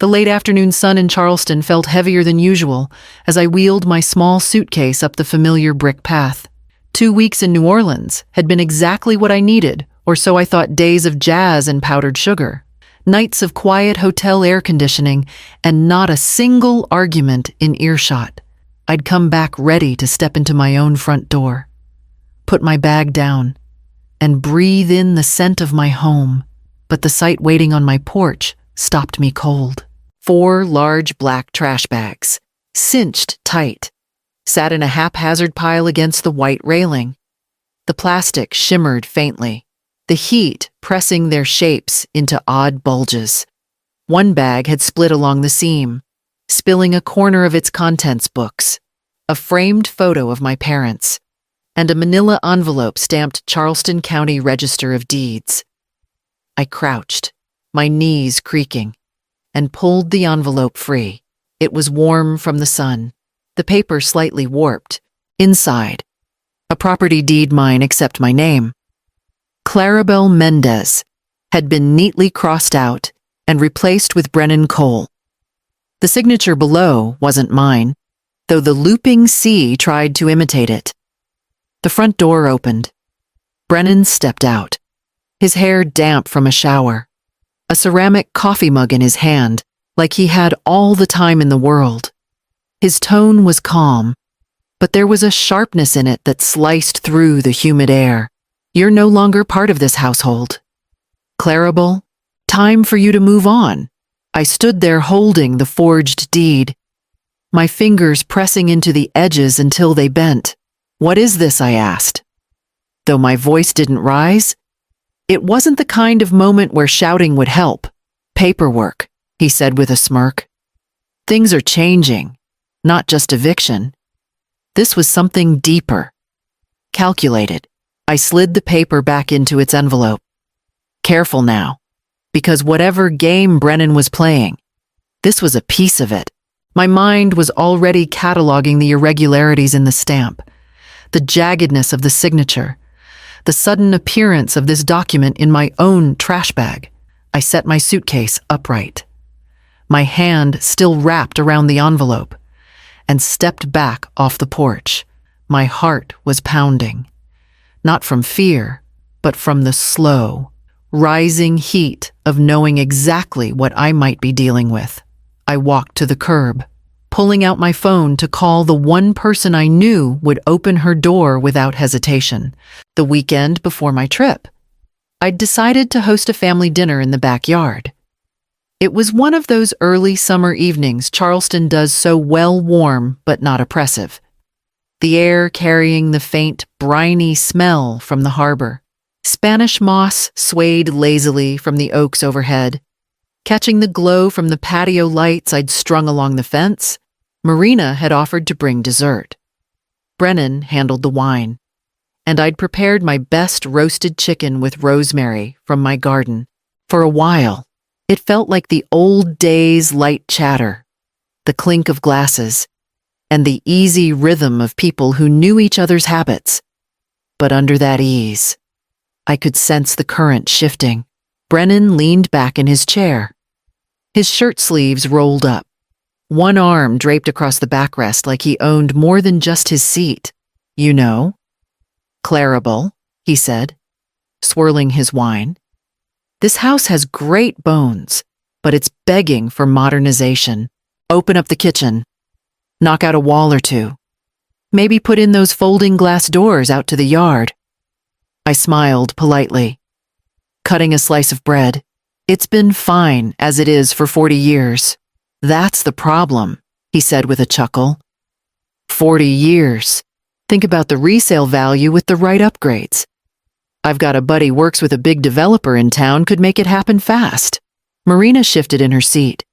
The late afternoon sun in Charleston felt heavier than usual as I wheeled my small suitcase up the familiar brick path. 2 weeks in New Orleans had been exactly what I needed, or so I thought. Days of jazz and powdered sugar. Nights of quiet hotel air conditioning and not a single argument in earshot. I'd come back ready to step into my own front door, put my bag down, and breathe in the scent of my home. But the sight waiting on my porch stopped me cold. 4 large black trash bags, cinched tight, sat in a haphazard pile against the white railing. The plastic shimmered faintly, the heat pressing their shapes into odd bulges. One bag had split along the seam, spilling a corner of its contents: books, a framed photo of my parents, and a manila envelope stamped Charleston County Register of Deeds. I crouched, my knees creaking, and pulled the envelope free. It was warm from the sun, the paper slightly warped. Inside, a property deed, mine except my name. Clarabelle Mendez had been neatly crossed out and replaced with Brennan Cole. The signature below wasn't mine, though the looping C tried to imitate it. The front door opened. Brennan stepped out, his hair damp from a shower, a ceramic coffee mug in his hand, like he had all the time in the world. His tone was calm, but there was a sharpness in it that sliced through the humid air. You're no longer part of this household. Clarabelle, time for you to move on. I stood there holding the forged deed, my fingers pressing into the edges until they bent. What is this? I asked. Though my voice didn't rise, it wasn't the kind of moment where shouting would help. Paperwork, he said with a smirk. Things are changing, not just eviction. This was something deeper, calculated. I slid the paper back into its envelope. Careful now, because whatever game Brennan was playing, this was a piece of it. My mind was already cataloging the irregularities in the stamp, the jaggedness of the signature, the sudden appearance of this document in my own trash bag. I set my suitcase upright, my hand still wrapped around the envelope, and stepped back off the porch. My heart was pounding, not from fear, but from the slow, rising heat of knowing exactly what I might be dealing with. I walked to the curb, pulling out my phone to call the one person I knew would open her door without hesitation. The weekend before my trip, I'd decided to host a family dinner in the backyard. It was one of those early summer evenings Charleston does so well, warm but not oppressive. The air carrying the faint, briny smell from the harbor. Spanish moss swayed lazily from the oaks overhead, catching the glow from the patio lights I'd strung along the fence. Marina had offered to bring dessert. Brennan handled the wine, and I'd prepared my best roasted chicken with rosemary from my garden. For a while, it felt like the old days' light chatter, the clink of glasses, and the easy rhythm of people who knew each other's habits. But under that ease, I could sense the current shifting. Brennan leaned back in his chair, his shirt sleeves rolled up, one arm draped across the backrest like he owned more than just his seat. You know, Clarabelle, he said, swirling his wine. This house has great bones, but it's begging for modernization. Open up the kitchen, knock out a wall or two, maybe put in those folding glass doors out to the yard. I smiled politely, cutting a slice of bread. It's been fine as it is for 40 years. That's the problem, he said with a chuckle. 40 years. Think about the resale value with the right upgrades. I've got a buddy works with a big developer in town, could make it happen fast. Marina shifted in her seat,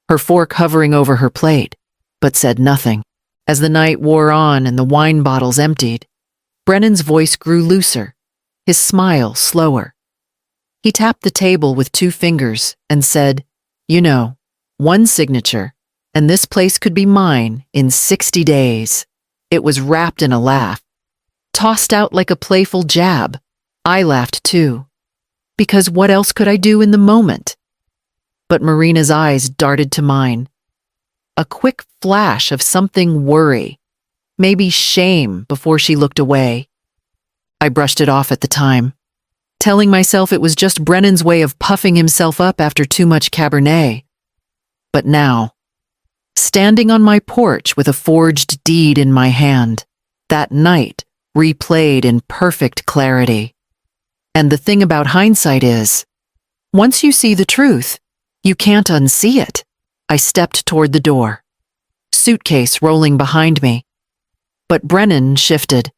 her fork hovering over her plate, but said nothing. As the night wore on and the wine bottles emptied, Brennan's voice grew looser, his smile slower. He tapped the table with 2 fingers and said, You know, one signature, and this place could be mine in 60 days. It was wrapped in a laugh, tossed out like a playful jab. I laughed too, because what else could I do in the moment? but Marina's eyes darted to mine. A quick flash of something worry, maybe shame, before she looked away. I brushed it off at the time, telling myself it was just Brennan's way of puffing himself up after too much Cabernet. But now, standing on my porch with a forged deed in my hand, that night replayed in perfect clarity. And the thing about hindsight is, once you see the truth, you can't unsee it. I stepped toward the door, suitcase rolling behind me. But Brennan shifted,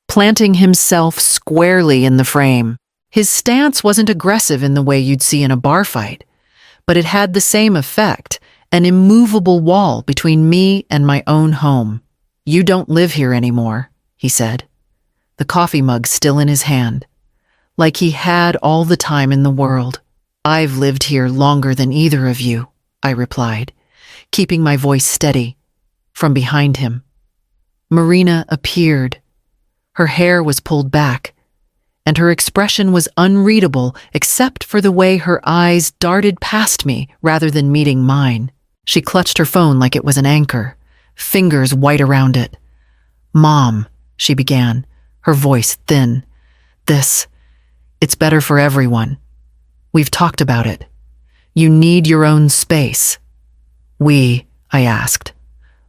planting himself squarely in the frame. His stance wasn't aggressive in the way you'd see in a bar fight, but it had the same effect, an immovable wall between me and my own home. "You don't live here anymore," he said, the coffee mug still in his hand, like he had all the time in the world. "I've lived here longer than either of you," I replied, keeping my voice steady. From behind him, Marina appeared. Her hair was pulled back, and her expression was unreadable except for the way her eyes darted past me rather than meeting mine. She clutched her phone like it was an anchor, fingers white around it. "Mom," she began, her voice thin. It's better for everyone. We've talked about it. You need your own space." I asked,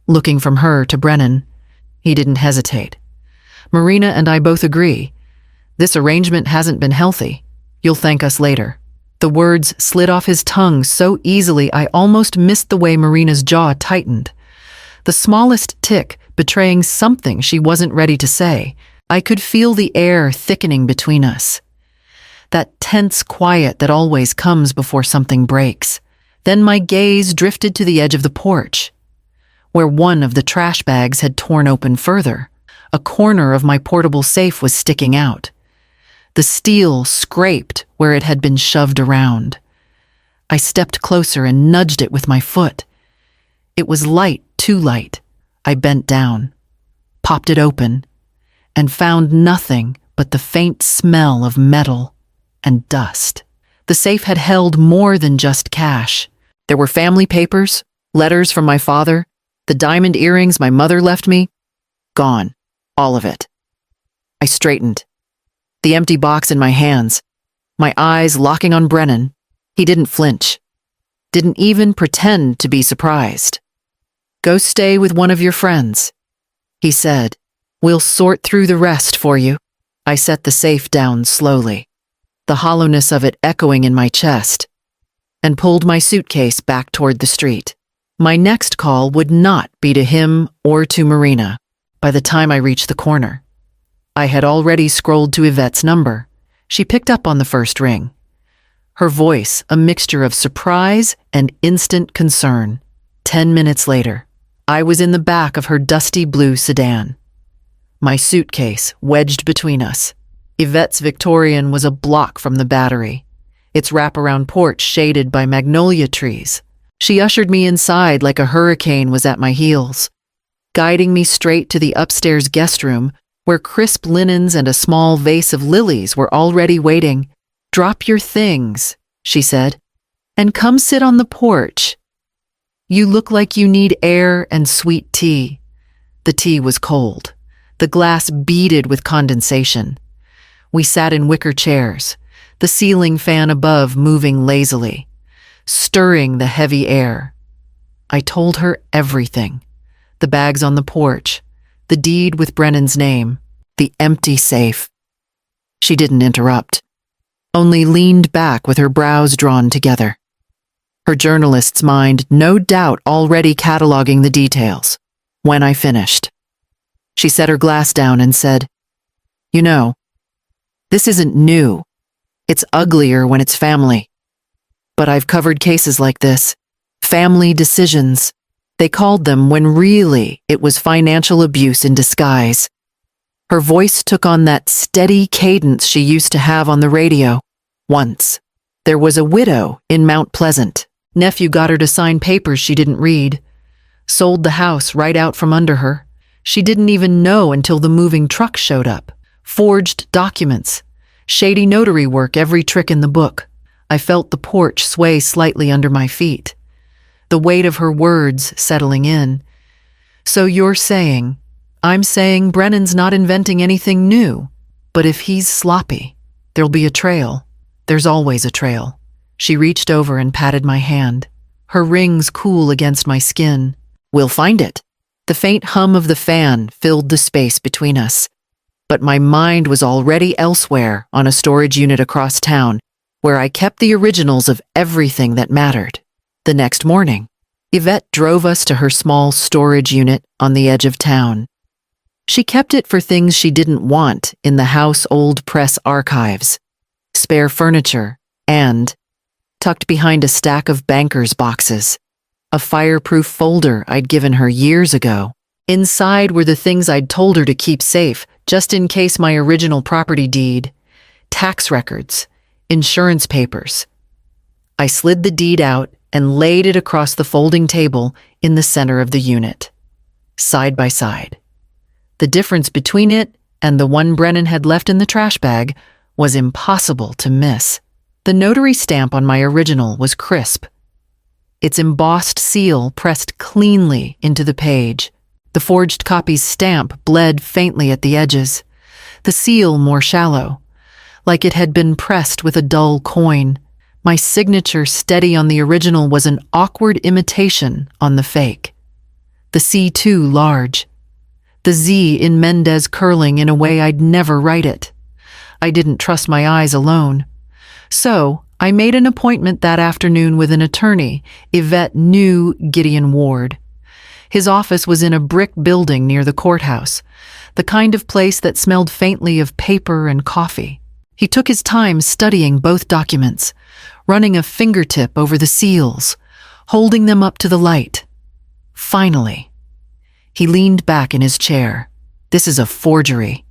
looking from her to Brennan. He didn't hesitate. "Marina and I both agree. This arrangement hasn't been healthy. You'll thank us later." The words slid off his tongue so easily I almost missed the way Marina's jaw tightened, the smallest tick betraying something she wasn't ready to say. I could feel the air thickening between us, that tense quiet that always comes before something breaks. Then my gaze drifted to the edge of the porch, where one of the trash bags had torn open further. A corner of my portable safe was sticking out. The steel scraped where it had been shoved around. I stepped closer and nudged it with my foot. It was light, too light. I bent down, popped it open, and found nothing but the faint smell of metal and dust. The safe had held more than just cash. There were family papers, letters from my father, the diamond earrings my mother left me. Gone, all of it. I straightened, the empty box in my hands, my eyes locking on Brennan. He didn't flinch, didn't even pretend to be surprised. "Go stay with one of your friends," he said. "We'll sort through the rest for you." I set the safe down slowly, the hollowness of it echoing in my chest, and pulled my suitcase back toward the street. My next call would not be to him or to Marina. By the time I reached the corner, I had already scrolled to Yvette's number. She picked up on the first ring, her voice a mixture of surprise and instant concern. 10 minutes later, I was in the back of her dusty blue sedan, my suitcase wedged between us. Yvette's Victorian was a block from the Battery, its wraparound porch shaded by magnolia trees. She ushered me inside like a hurricane was at my heels, guiding me straight to the upstairs guest room where crisp linens and a small vase of lilies were already waiting. "Drop your things," she said, "and come sit on the porch. You look like you need air and sweet tea." The tea was cold, the glass beaded with condensation. We sat in wicker chairs, the ceiling fan above moving lazily, stirring the heavy air. I told her everything: the bags on the porch, the deed with Brennan's name, the empty safe. She didn't interrupt, only leaned back with her brows drawn together, her journalist's mind no doubt already cataloging the details. When I finished, she set her glass down and said, "You know, this isn't new. It's uglier when it's family. But I've covered cases like this, family decisions. They called them when really it was financial abuse in disguise." Her voice took on that steady cadence she used to have on the radio. "Once, there was a widow in Mount Pleasant. Nephew got her to sign papers she didn't read. Sold the house right out from under her. She didn't even know until the moving truck showed up. Forged documents, shady notary work, every trick in the book. I felt the porch sway slightly under my feet, the weight of her words settling in. So you're saying, I'm saying Brennan's not inventing anything new, but if he's sloppy, there'll be a trail. There's always a trail. She reached over and patted my hand, her rings cool against my skin. We'll find it. The faint hum of the fan filled the space between us, but my mind was already elsewhere on a storage unit across town, where I kept the originals of everything that mattered. The next morning, Yvette drove us to her small storage unit on the edge of town. She kept it for things she didn't want in the household press archives, spare furniture, and, tucked behind a stack of banker's boxes, a fireproof folder I'd given her years ago. Inside were the things I'd told her to keep safe, just in case my original property deed, tax records, insurance papers. I slid the deed out and laid it across the folding table in the center of the unit, side by side. The difference between it and the one Brennan had left in the trash bag was impossible to miss. The notary stamp on my original was crisp, its embossed seal pressed cleanly into the page. The forged copy's stamp bled faintly at the edges, the seal more shallow, like it had been pressed with a dull coin. My signature steady on the original was an awkward imitation on the fake. The C too large, the Z in Mendez curling in a way I'd never write it. I didn't trust my eyes alone. So I made an appointment that afternoon with an attorney, Yvette knew Gideon Ward. His office was in a brick building near the courthouse, the kind of place that smelled faintly of paper and coffee. He took his time studying both documents, running a fingertip over the seals, holding them up to the light. Finally, he leaned back in his chair. This is a forgery,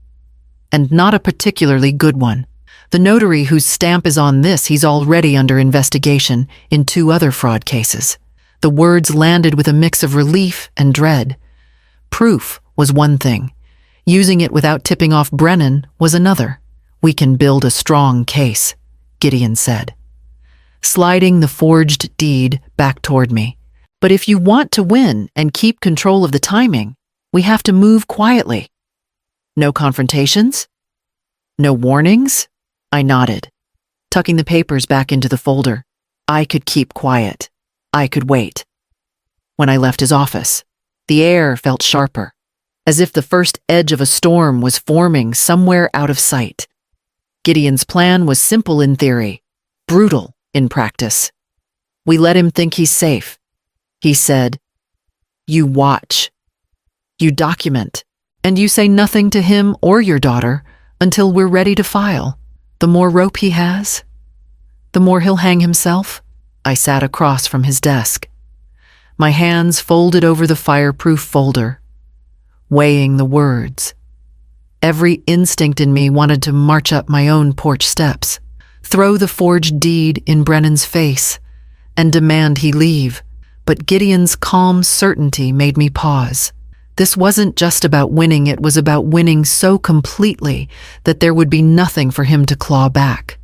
and not a particularly good one. The notary whose stamp is on this, he's already under investigation in 2 other fraud cases. The words landed with a mix of relief and dread. Proof was one thing. Using it without tipping off Brennan was another. We can build a strong case, Gideon said, sliding the forged deed back toward me. But if you want to win and keep control of the timing, we have to move quietly. No confrontations? No warnings? I nodded, tucking the papers back into the folder. I could keep quiet. I could wait. When I left his office, the air felt sharper, as if the first edge of a storm was forming somewhere out of sight. Gideon's plan was simple in theory, brutal in practice. We let him think he's safe. He said, "You watch. You document, and you say nothing to him or your daughter until we're ready to file. The more rope he has, the more he'll hang himself." I sat across from his desk, my hands folded over the fireproof folder, weighing the words. Every instinct in me wanted to march up my own porch steps, throw the forged deed in Brennan's face, and demand he leave. But Gideon's calm certainty made me pause. This wasn't just about winning, it was about winning so completely that there would be nothing for him to claw back.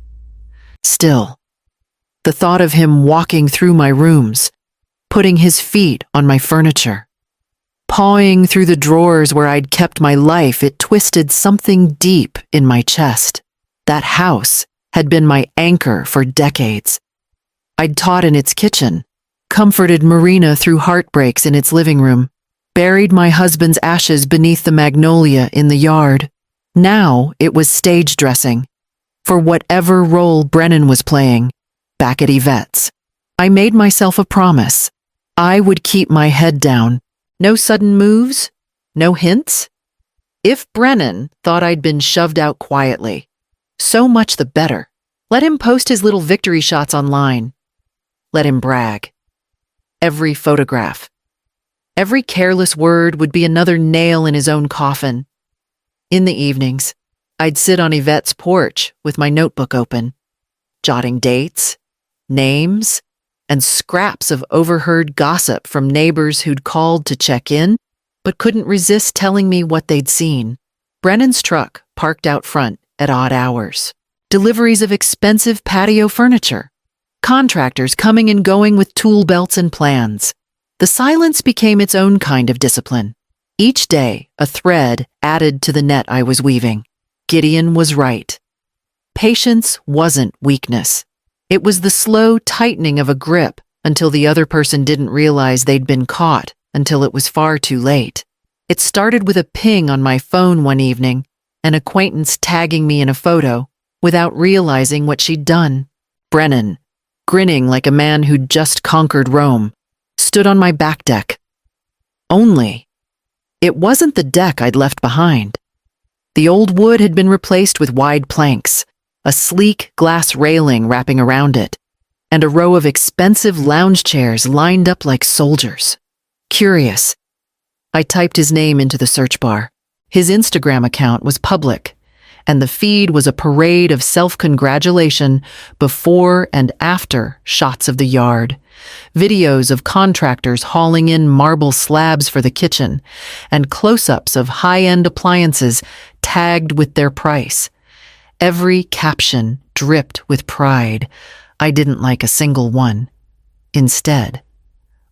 Still, the thought of him walking through my rooms, putting his feet on my furniture, pawing through the drawers where I'd kept my life, it twisted something deep in my chest. That house had been my anchor for decades. I'd taught in its kitchen, comforted Marina through heartbreaks in its living room, buried my husband's ashes beneath the magnolia in the yard. Now it was stage dressing for whatever role Brennan was playing back at Yvette's. I made myself a promise. I would keep my head down. No sudden moves, no hints. If Brennan thought I'd been shoved out quietly, so much the better. Let him post his little victory shots online. Let him brag. Every photograph, every careless word would be another nail in his own coffin. In the evenings, I'd sit on Yvette's porch with my notebook open, jotting dates, names, and scraps of overheard gossip from neighbors who'd called to check in, but couldn't resist telling me what they'd seen. Brennan's truck parked out front at odd hours. Deliveries of expensive patio furniture, Contractors coming and going with tool belts and plans. The silence became its own kind of discipline. Each day, a thread added to the net I was weaving. Gideon was right. Patience wasn't weakness. It was the slow tightening of a grip until the other person didn't realize they'd been caught until it was far too late. It started with a ping on my phone one evening, an acquaintance tagging me in a photo without realizing what she'd done. Brennan, grinning like a man who'd just conquered Rome, stood on my back deck. Only, it wasn't the deck I'd left behind. The old wood had been replaced with wide planks, a sleek glass railing wrapping around it, and a row of expensive lounge chairs lined up like soldiers. Curious. I typed his name into the search bar. His Instagram account was public, and the feed was a parade of self-congratulation before and after shots of the yard, videos of contractors hauling in marble slabs for the kitchen, and close-ups of high-end appliances tagged with their price. Every caption dripped with pride. I didn't like a single one. Instead,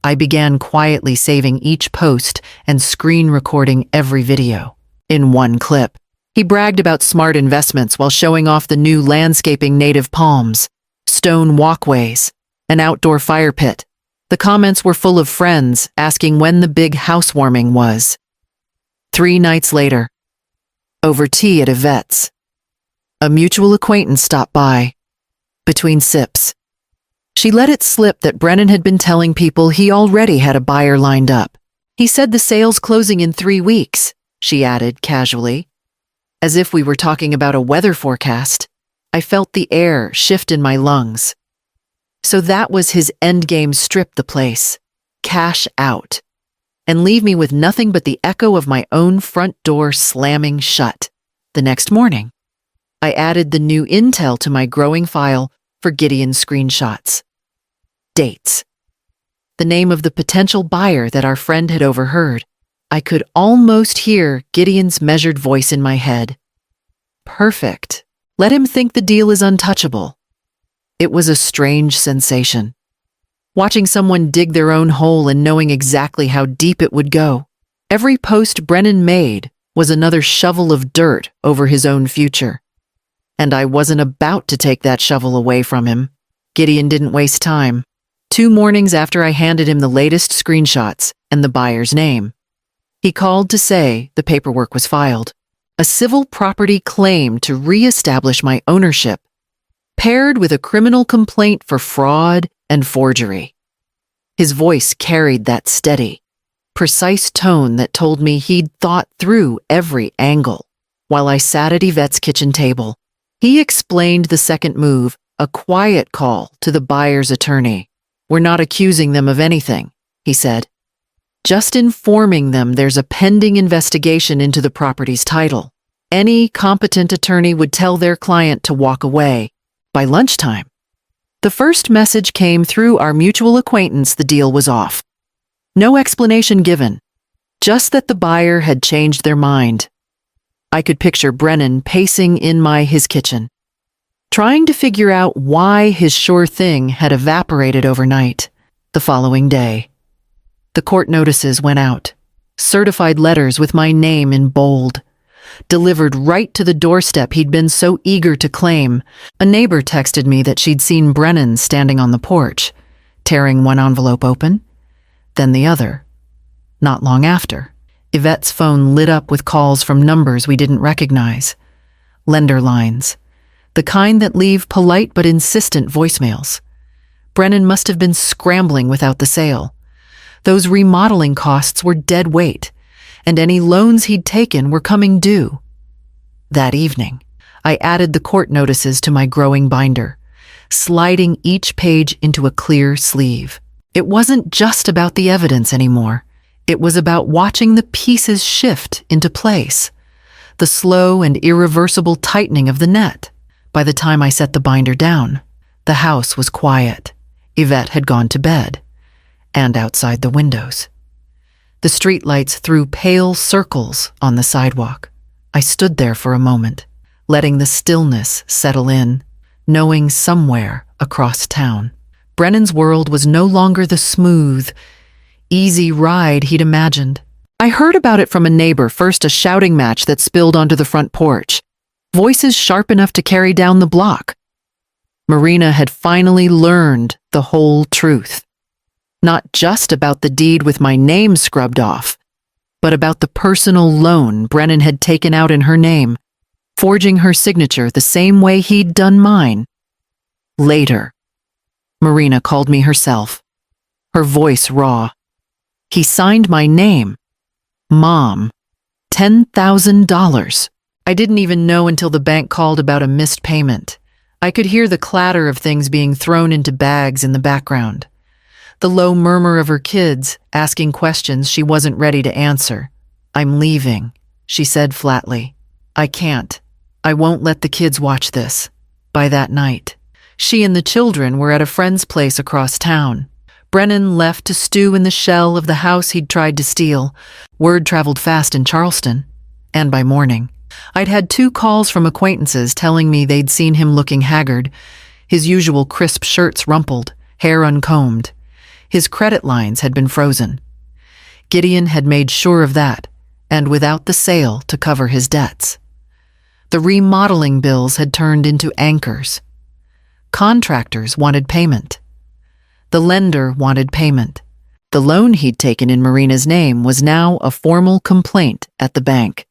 I began quietly saving each post and screen recording every video. In one clip, he bragged about smart investments while showing off the new landscaping native palms, stone walkways, an outdoor fire pit. The comments were full of friends asking when the big housewarming was. 3 nights later, over tea at Yvette's, a mutual acquaintance stopped by. Between sips, she let it slip that Brennan had been telling people he already had a buyer lined up. He said the sale's closing in 3 weeks, she added casually. As if we were talking about a weather forecast, I felt the air shift in my lungs. So that was his endgame: strip the place, cash out, and leave me with nothing but the echo of my own front door slamming shut. The next morning, I added the new intel to my growing file for Gideon's screenshots. Dates. The name of the potential buyer that our friend had overheard. I could almost hear Gideon's measured voice in my head. Perfect. Let him think the deal is untouchable. It was a strange sensation. Watching someone dig their own hole and knowing exactly how deep it would go. Every post Brennan made was another shovel of dirt over his own future. And I wasn't about to take that shovel away from him. Gideon didn't waste time. 2 mornings after I handed him the latest screenshots and the buyer's name, he called to say the paperwork was filed. A civil property claim to re-establish my ownership, paired with a criminal complaint for fraud and forgery. His voice carried that steady, precise tone that told me he'd thought through every angle. While I sat at Yvette's kitchen table, he explained the second move, a quiet call to the buyer's attorney. We're not accusing them of anything, he said. Just informing them there's a pending investigation into the property's title. Any competent attorney would tell their client to walk away by lunchtime. The first message came through our mutual acquaintance: the deal was off. No explanation given, just that the buyer had changed their mind. I could picture Brennan pacing in his kitchen, trying to figure out why his sure thing had evaporated overnight. The following day, the court notices went out, certified letters with my name in bold, delivered right to the doorstep he'd been so eager to claim. A neighbor texted me that she'd seen Brennan standing on the porch, tearing one envelope open, then the other. Not long after, Yvette's phone lit up with calls from numbers we didn't recognize. Lender lines, the kind that leave polite but insistent voicemails. Brennan must have been scrambling without the sale. Those remodeling costs were dead weight, and any loans he'd taken were coming due. That evening, I added the court notices to my growing binder, sliding each page into a clear sleeve. It wasn't just about the evidence anymore. It was about watching the pieces shift into place, the slow and irreversible tightening of the net. By the time I set the binder down, the house was quiet. Yvette had gone to bed, and outside the windows, the streetlights threw pale circles on the sidewalk. I stood there for a moment, letting the stillness settle in, knowing somewhere across town, Brennan's world was no longer the smooth, easy ride he'd imagined. I heard about it from a neighbor, first a shouting match that spilled onto the front porch, voices sharp enough to carry down the block. Marina had finally learned the whole truth. Not just about the deed with my name scrubbed off, but about the personal loan Brennan had taken out in her name, forging her signature the same way he'd done mine. Later, Marina called me herself, her voice raw. He signed my name. Mom. $10,000. I didn't even know until the bank called about a missed payment. I could hear the clatter of things being thrown into bags in the background. The low murmur of her kids, asking questions she wasn't ready to answer. "I'm leaving," she said flatly. "I can't. I won't let the kids watch this." By that night, she and the children were at a friend's place across town. Brennan left to stew in the shell of the house he'd tried to steal. Word traveled fast in Charleston. And by morning, I'd had 2 calls from acquaintances telling me they'd seen him looking haggard, his usual crisp shirts rumpled, hair uncombed. His credit lines had been frozen. Gideon had made sure of that, and without the sale to cover his debts. The remodeling bills had turned into anchors. Contractors wanted payment. The lender wanted payment. The loan he'd taken in Marina's name was now a formal complaint at the bank,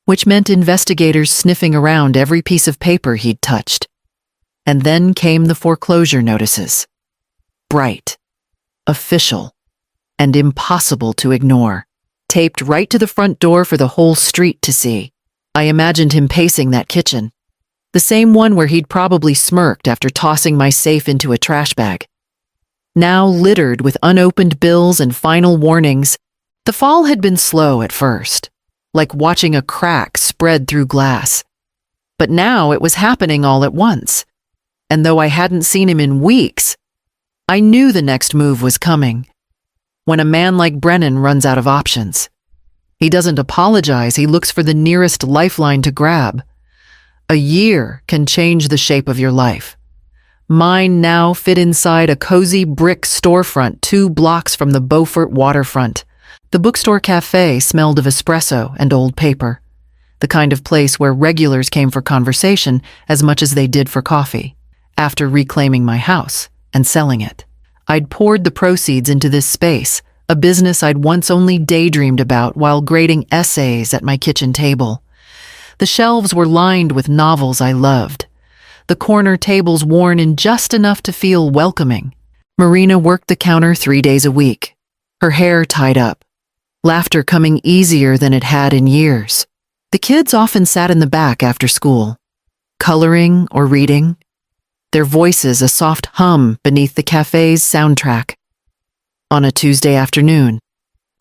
which meant investigators sniffing around every piece of paper he'd touched. And then came the foreclosure notices. Bright, official, and impossible to ignore, taped right to the front door for the whole street to see. I imagined him pacing that kitchen, the same one where he'd probably smirked after tossing my safe into a trash bag. Now littered with unopened bills and final warnings, the fall had been slow at first, like watching a crack spread through glass. But now it was happening all at once, and though I hadn't seen him in weeks, I knew the next move was coming. When a man like Brennan runs out of options, he doesn't apologize, he looks for the nearest lifeline to grab. A year can change the shape of your life. Mine now fit inside a cozy brick storefront 2 blocks from the Beaufort waterfront. The bookstore-café smelled of espresso and old paper, the kind of place where regulars came for conversation as much as they did for coffee. After reclaiming my house and selling it, I'd poured the proceeds into this space, a business I'd once only daydreamed about while grading essays at my kitchen table. The shelves were lined with novels I loved, the corner tables worn in just enough to feel welcoming. Marina worked the counter 3 days a week, her hair tied up, laughter coming easier than it had in years. The kids often sat in the back after school, coloring or reading, their voices a soft hum beneath the cafe's soundtrack. On a Tuesday afternoon,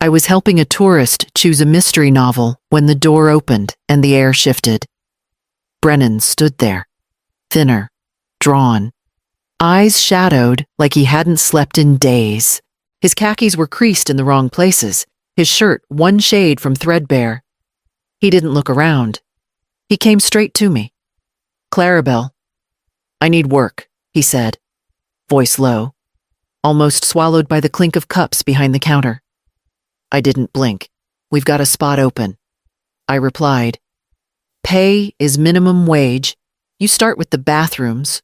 I was helping a tourist choose a mystery novel when the door opened and the air shifted. Brennan stood there, thinner, drawn, eyes shadowed like he hadn't slept in days. His khakis were creased in the wrong places, his shirt one shade from threadbare. He didn't look around. He came straight to me. "Clarabelle, I need work," he said, voice low, almost swallowed by the clink of cups behind the counter. I didn't blink. "We've got a spot open," I replied. "Pay is minimum wage. You start with the bathrooms,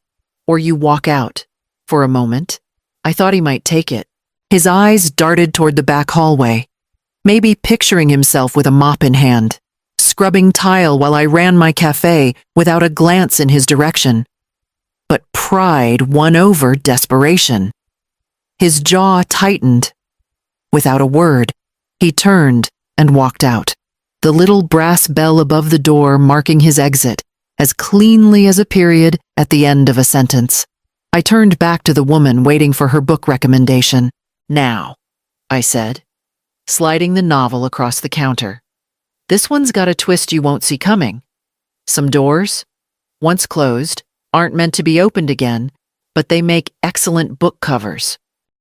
or you walk out." For a moment, I thought he might take it. His eyes darted toward the back hallway, maybe picturing himself with a mop in hand, scrubbing tile while I ran my cafe without a glance in his direction. But pride won over desperation. His jaw tightened. Without a word, he turned and walked out, the little brass bell above the door marking his exit, as cleanly as a period at the end of a sentence. I turned back to the woman waiting for her book recommendation. "Now," I said, sliding the novel across the counter. "This one's got a twist you won't see coming. Some doors, once closed, aren't meant to be opened again, but they make excellent book covers.